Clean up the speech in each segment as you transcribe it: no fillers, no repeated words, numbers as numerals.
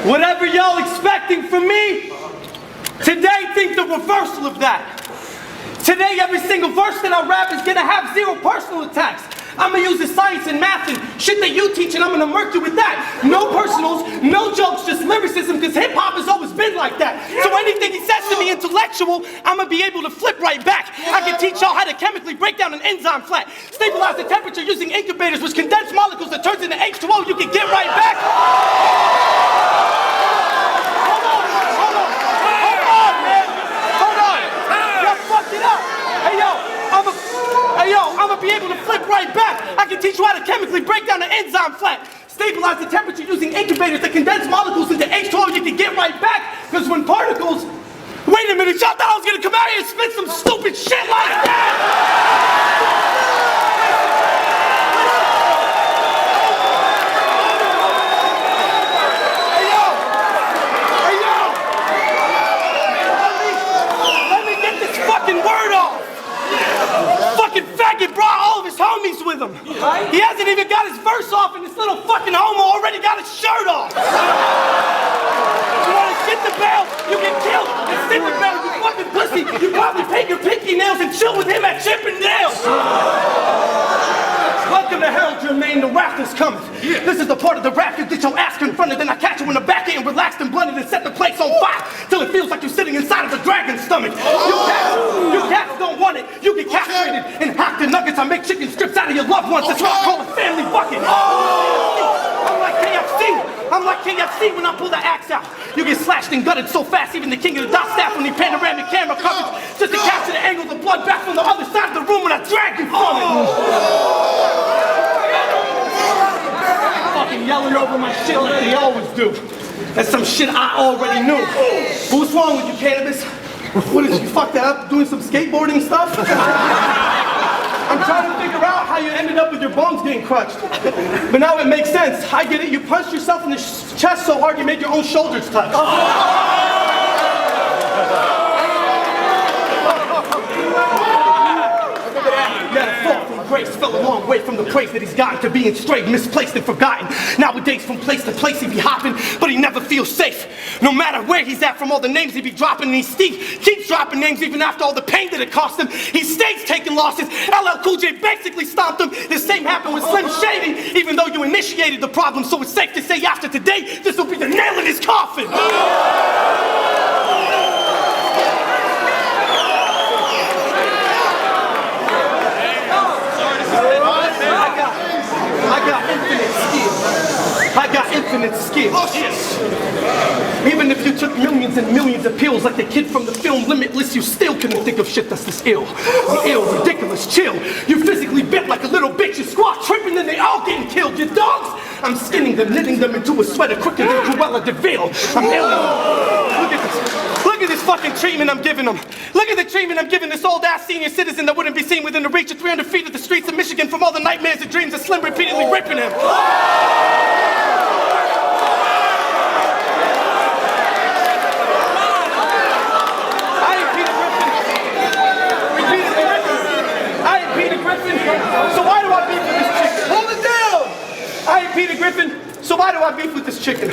Whatever y'all expecting from me, today think the reversal of that. Today every single verse that I rap is gonna have 0 personal attacks. I'm gonna use the science and math and shit that you teach, and I'm gonna murk you with that. No personals, no jokes, just lyricism, because hip-hop has always been like that. So anything he says to me intellectual, I'm gonna be able to flip right back. I can teach y'all how to chemically break down an enzyme flat, stabilize the temperature using incubators, which condense molecules that turns into H2O. You can get right back. Hold on, man. Hold on. Y'all fucked it up. Hey yo, I'm gonna be able to flip right back. I can teach you how to chemically break down an enzyme flat, stabilize the temperature using incubators that condense molecules into H2O. You can get right back, because when particles... Wait a minute, y'all thought I was gonna come out here and spit some stupid shit like that? Faggot brought all of his homies with him. He hasn't even got his verse off, and this little fucking homo already got his shirt off. You wanna shit the bell, you get killed, and sit the bell, you fucking pussy. You probably paint your pinky nails and chill with him at Chippendales. Welcome to hell, Jermaine, the wrath is coming. This is the part of the rap you get your ass confronted, then I catch you in the back end, relaxed and blunted, and set the place on fire till it feels like you're sitting inside of a dragon's stomach. You cats don't want it. You get castrated and hacked to nuggets. I make chicken strips out of your loved ones. That's what I call a family bucket. I'm like KFC when I pull the axe out. You get slashed and gutted so fast, even the king of the dot staff will need panoramic camera coverage just to capture the angle of the blood back from the other side of the room when I drag you from it. Fucking yelling over my shit like they always do. That's some shit I already knew. What's wrong with you, Canibus? What did you fuck that up doing some skateboarding stuff? I'm trying to figure out how you ended up with your bones getting crushed. But now it makes sense. I get it. You punched yourself in the chest so hard you made your own shoulders touch. Yeah, the fall from grace fell a long way from the praise that he's gotten to being strayed, misplaced, and forgotten. Nowadays, from place to place he be hopping, but he never feels safe. No matter where he's at, from all the names he be dropping, and he keeps dropping names even after all the pain that it cost him. He stays taking losses. LL Cool J basically stomped him. The same happened with Slim Shady, even though you initiated the problem. So it's safe to say after today, this will be the nail in his coffin. I got infinite skill. Even if you took millions and millions of pills like the kid from the film Limitless, you still couldn't think of shit that's this ill. I'm ill, ridiculous, chill. You physically bit like a little bitch. You squat tripping, then they all getting killed. Your dogs, I'm skinning them, knitting them into a sweater quicker than Cruella de Vil. I'm alien. Look at this. Look at this fucking treatment I'm giving them. Look at the treatment I'm giving this old-ass senior citizen that wouldn't be seen within the reach of 300 feet of the streets of Michigan from all the nightmares and dreams of Slim repeatedly ripping him. So why do I beef with this chicken? Hold it down! I ain't Peter Griffin, so why do I beef with this chicken?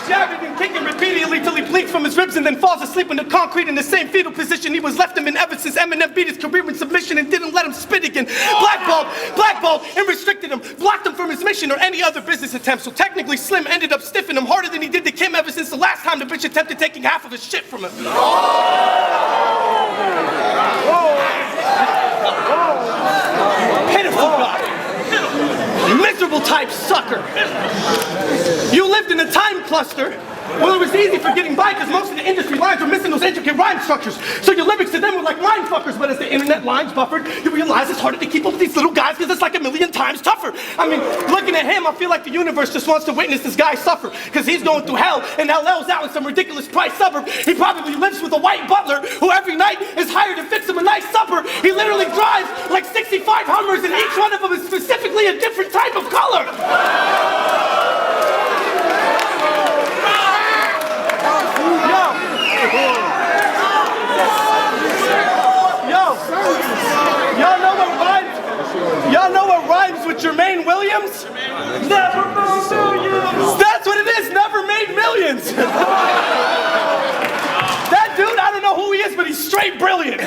Jabbing and kicking repeatedly till he bleeds from his ribs and then falls asleep in the concrete in the same fetal position he was left him in ever since Eminem beat his career in submission and didn't let him spit again. Blackballed and restricted him, blocked him from his mission or any other business attempt. So technically Slim ended up stiffing him harder than he did to Kim ever since the last time the bitch attempted taking half of his shit from him. Pitiful guy. Miserable type sucker. You lived in a time cluster. Well, it was easy for getting by because most of the industry lines were missing those intricate rhyme structures. So your lyrics to them were like line fuckers, but as the internet lines buffered, you realize it's harder to keep up with these little guys because it's like a million times tougher. I mean, looking at him, I feel like the universe just wants to witness this guy suffer because he's going through hell and LL's out in some ridiculous price suburb. He probably lives with a white butler who every night is hired to fix him a nice supper. He literally drives like 65 Hummers and each one of them is specifically a different type of color. Y'all know what rhymes with Jermaine Williams? Never mind. Canibus. That dude, I don't know who he is, but he's straight brilliant.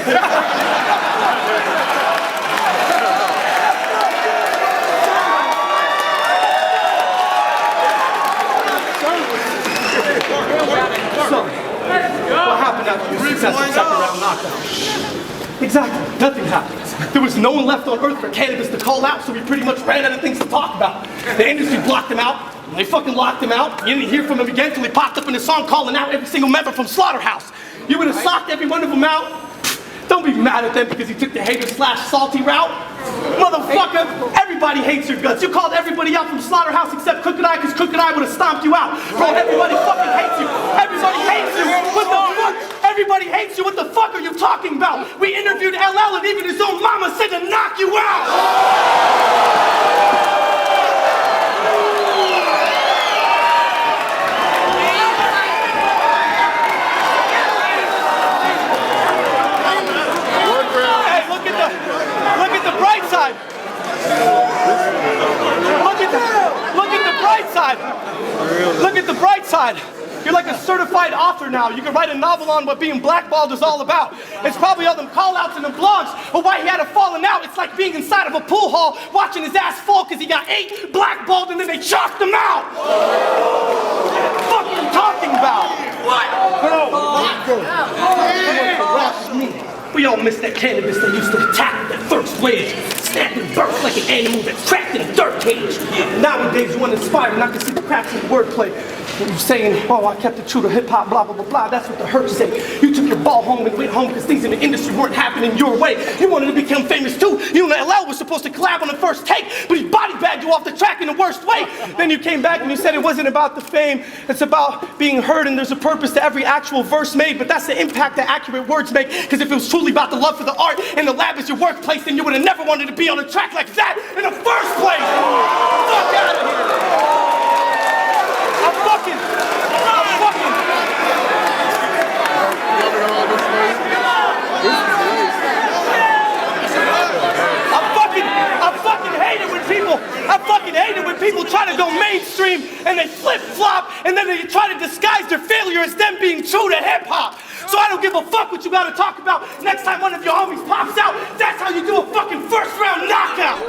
So, what happened after your successful second round knockout? Exactly, nothing happened. There was no one left on earth for Canibus to call out, so we pretty much ran out of things to talk about. The industry blocked him out. They fucking locked him out. You didn't hear from him again until he popped up in a song calling out every single member from Slaughterhouse. You would have socked every one of them out. Don't be mad at them because he took the hater/salty route. Motherfucker, everybody hates your guts. You called everybody out from Slaughterhouse except Crooked Eye because Crooked Eye would have stomped you out. Bro, everybody fucking hates you. Everybody hates you. What the fuck? Everybody hates you. What the fuck are you talking about? We interviewed LL and even his own mama said to knock you out. Look at the bright side. Look at the bright side. Look at the bright side. You're like a certified author now. You can write a novel on what being blackballed is all about. It's probably all them call-outs and them blogs or why he had a falling out. It's like being inside of a pool hall watching his ass fall because he got 8 blackballed and then they chalked him out. What the fuck are you talking about? What? We all miss that Canibus that used to attack that first wave, snapping burst like an animal that's trapped in a dirt cage. Nowadays, you uninspired and I can see the cracks in the wordplay. When you're saying, oh, I kept it true to hip-hop, blah, blah, blah, blah, that's what the hurt say. You took your ball home and went home because things in the industry weren't happening your way. You wanted to become famous too. You and LL was supposed to collab on the first take, but he body-bagged you off the track in the worst way. Then you came back and you said it wasn't about the fame, it's about being heard and there's a purpose to every actual verse made, but that's the impact that accurate words make, because if it was truly about the love for the art and the lab is your workplace, then you would have never wanted to be on a track like that in the first place. Fuck out of here. I'm fucking I fucking hate it when people try to go mainstream and they flip-flop and then they try to disguise their failure as them being true to hip-hop. So I don't give a fuck what you gotta talk about. Next time one of your homies pops out, that's how you do a fucking first round knockout.